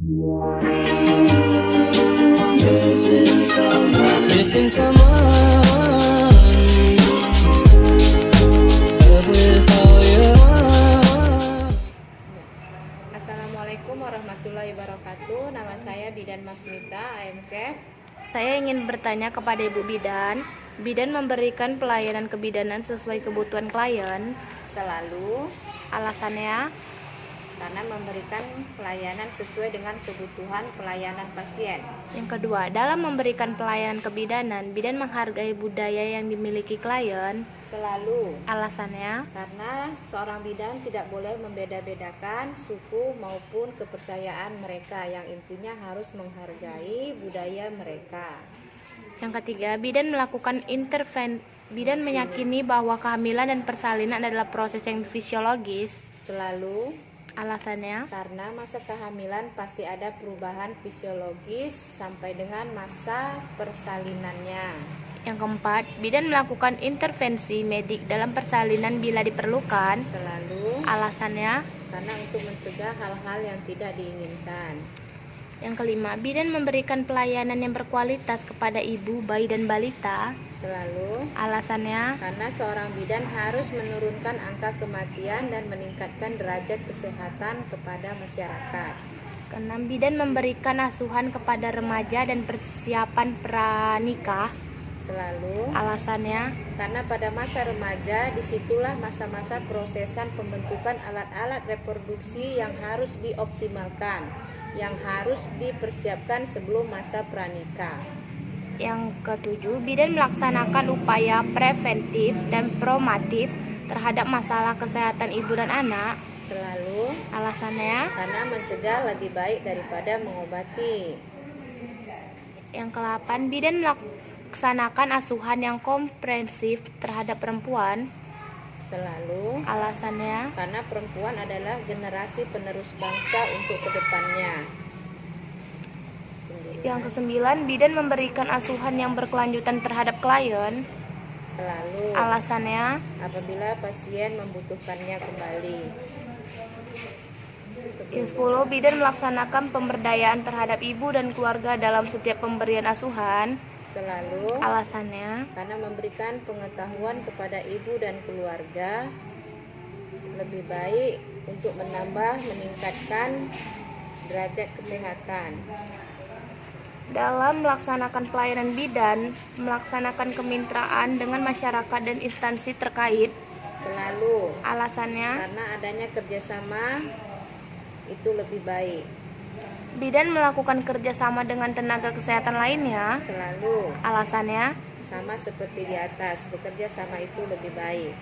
Missing someone without you. Assalamualaikum warahmatullahi wabarakatuh. Nama saya Bidan Masmita, AMK. Saya ingin bertanya kepada Ibu Bidan. Bidan memberikan pelayanan kebidanan sesuai kebutuhan klien. Selalu Alasannya, karena memberikan pelayanan sesuai dengan kebutuhan pelayanan pasien. yang kedua, dalam memberikan pelayanan kebidanan, Bidan menghargai budaya yang dimiliki klien. Selalu Alasannya, karena seorang bidan tidak boleh membeda-bedakan suku maupun kepercayaan mereka, yang intinya harus menghargai budaya mereka. yang ketiga, Bidan melakukan intervensi. Bidan meyakini bahwa kehamilan dan persalinan adalah proses yang fisiologis. Selalu Alasannya, karena masa kehamilan pasti ada perubahan fisiologis sampai dengan masa persalinannya. yang keempat, Bidan melakukan intervensi medik dalam persalinan bila diperlukan. Selalu Alasannya, karena untuk mencegah hal-hal yang tidak diinginkan. yang kelima, Bidan memberikan pelayanan yang berkualitas kepada ibu, bayi, dan balita. Selalu Alasannya, karena seorang bidan harus menurunkan angka kematian dan meningkatkan derajat kesehatan kepada masyarakat. keenam, Bidan memberikan asuhan kepada remaja dan persiapan pranikah. Selalu Alasannya, karena pada masa remaja disitulah masa-masa prosesan pembentukan alat-alat reproduksi yang harus dioptimalkan, yang harus dipersiapkan sebelum masa pranikah. yang ketujuh, Bidan melaksanakan upaya preventif dan promotif terhadap masalah kesehatan ibu dan anak. Selalu Alasannya, karena mencegah lebih baik daripada mengobati. yang ke-8, Bidan melaksanakan asuhan yang komprehensif terhadap perempuan. Selalu Alasannya, karena perempuan adalah generasi penerus bangsa untuk kedepannya. yang ke-9, Bidan memberikan asuhan yang berkelanjutan terhadap klien. Selalu Alasannya, apabila pasien membutuhkannya kembali. yang 10, Bidan melaksanakan pemberdayaan terhadap ibu dan keluarga dalam setiap pemberian asuhan. Selalu Alasannya, karena memberikan pengetahuan kepada ibu dan keluarga lebih baik untuk meningkatkan derajat kesehatan. dalam melaksanakan pelayanan Bidan, melaksanakan kemitraan dengan masyarakat dan instansi terkait. Selalu Alasannya, karena adanya kerjasama itu lebih baik. Bidan melakukan kerjasama dengan tenaga kesehatan lainnya. Selalu Alasannya, sama seperti di atas, bekerja sama itu lebih baik.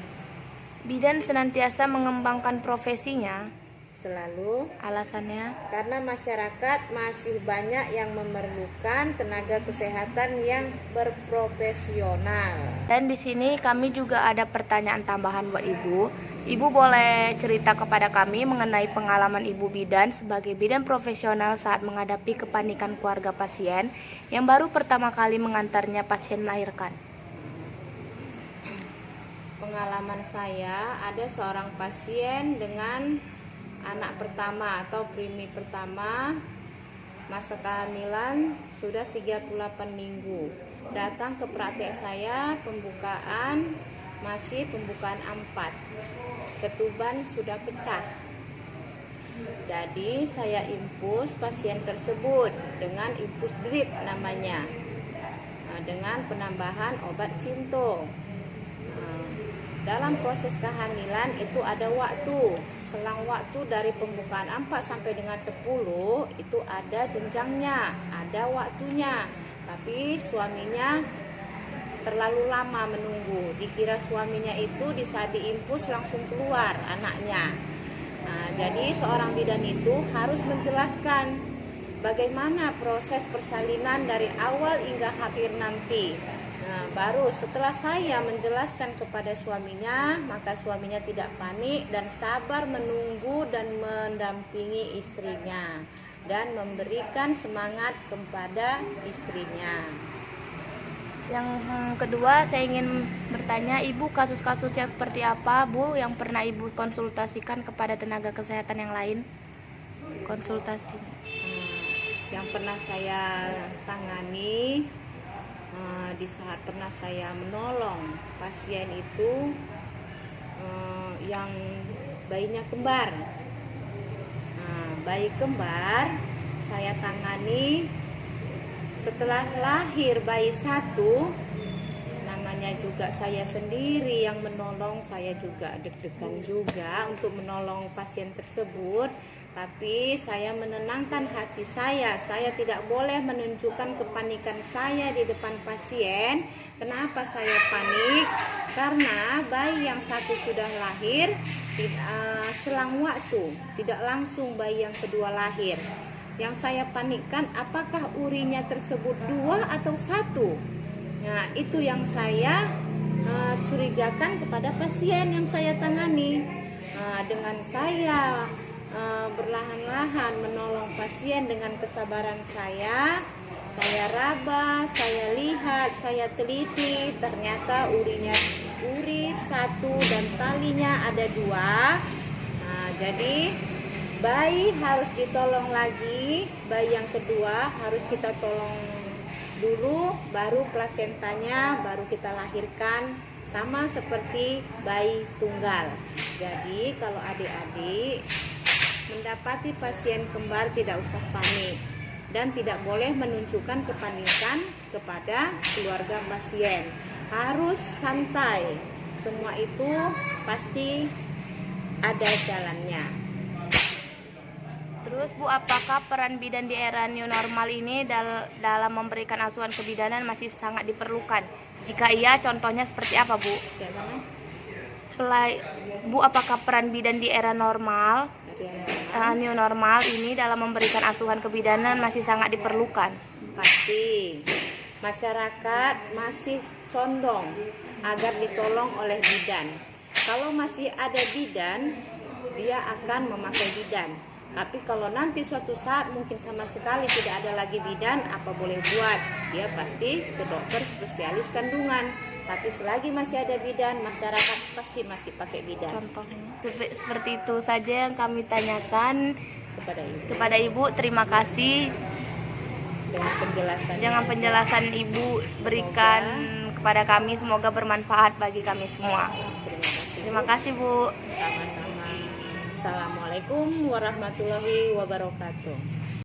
Bidan senantiasa mengembangkan profesinya. Selalu Alasannya, karena masyarakat masih banyak yang memerlukan tenaga kesehatan yang berprofesional. dan di sini kami juga ada pertanyaan tambahan buat Ibu. Ibu boleh cerita kepada kami mengenai pengalaman Ibu Bidan sebagai bidan profesional saat menghadapi kepanikan keluarga pasien yang baru pertama kali mengantarnya pasien melahirkan. Pengalaman saya, ada seorang pasien dengan anak pertama atau primi pertama, masa kehamilan sudah 38 minggu. Datang ke praktek saya, masih pembukaan 4. Ketuban sudah pecah. Jadi saya infus pasien tersebut dengan infus drip namanya, dengan penambahan obat Sinto. Dalam proses kehamilan itu ada waktu, selang waktu dari pembukaan 4 sampai dengan 10 itu ada jenjangnya, ada waktunya. Tapi suaminya terlalu lama menunggu, dikira suaminya itu di saat diinfus langsung keluar anaknya. Jadi seorang bidan itu harus menjelaskan bagaimana proses persalinan dari awal hingga akhir nanti. Baru setelah saya menjelaskan kepada suaminya, maka suaminya tidak panik dan sabar menunggu dan mendampingi istrinya dan memberikan semangat kepada istrinya. Yang kedua, saya ingin bertanya, Ibu, kasus-kasus yang seperti apa, Bu, yang pernah Ibu konsultasikan kepada tenaga kesehatan yang lain? Konsultasi. yang pernah saya tangani di saat pernah saya menolong pasien itu yang bayinya kembar. Bayi kembar saya tangani setelah lahir bayi satu, namanya juga saya sendiri yang menolong, saya juga deg-degan juga untuk menolong pasien tersebut. Tapi saya menenangkan hati saya tidak boleh menunjukkan kepanikan saya di depan pasien. Kenapa saya panik? Karena bayi yang satu sudah lahir, selang waktu, tidak langsung bayi yang kedua lahir. Yang saya panikkan, apakah urinya tersebut 2 atau 1? Nah, itu yang saya curigakan kepada pasien yang saya tangani. Dengan saya berlahan-lahan menolong pasien dengan kesabaran saya raba, saya lihat, saya teliti, ternyata uri 1 dan talinya ada 2. Jadi bayi harus ditolong lagi, bayi yang kedua harus kita tolong dulu, baru plasentanya baru kita lahirkan, sama seperti bayi tunggal. Jadi kalau adik-adik mendapati pasien kembar tidak usah panik dan tidak boleh menunjukkan kepanikan kepada keluarga pasien. Harus santai, semua itu pasti ada jalannya. Terus Bu, apakah peran bidan di era new normal ini dalam memberikan asuhan kebidanan masih sangat diperlukan? Jika iya, contohnya seperti apa Bu? Bu, apakah peran bidan di era normal, new normal ini dalam memberikan asuhan kebidanan masih sangat diperlukan? Pasti. Masyarakat masih condong agar ditolong oleh bidan. Kalau masih ada bidan, dia akan memakai bidan. Tapi kalau nanti suatu saat mungkin sama sekali tidak ada lagi bidan, apa boleh buat? Dia pasti ke dokter spesialis kandungan. Tapi selagi masih ada bidan, masyarakat pasti masih pakai bidan. Contohnya seperti itu saja yang kami tanyakan kepada Ibu. Terima kasih dengan penjelasan Ibu berikan kepada kami. Semoga bermanfaat bagi kami semua. Terima kasih Bu. Sama-sama. Assalamualaikum warahmatullahi wabarakatuh.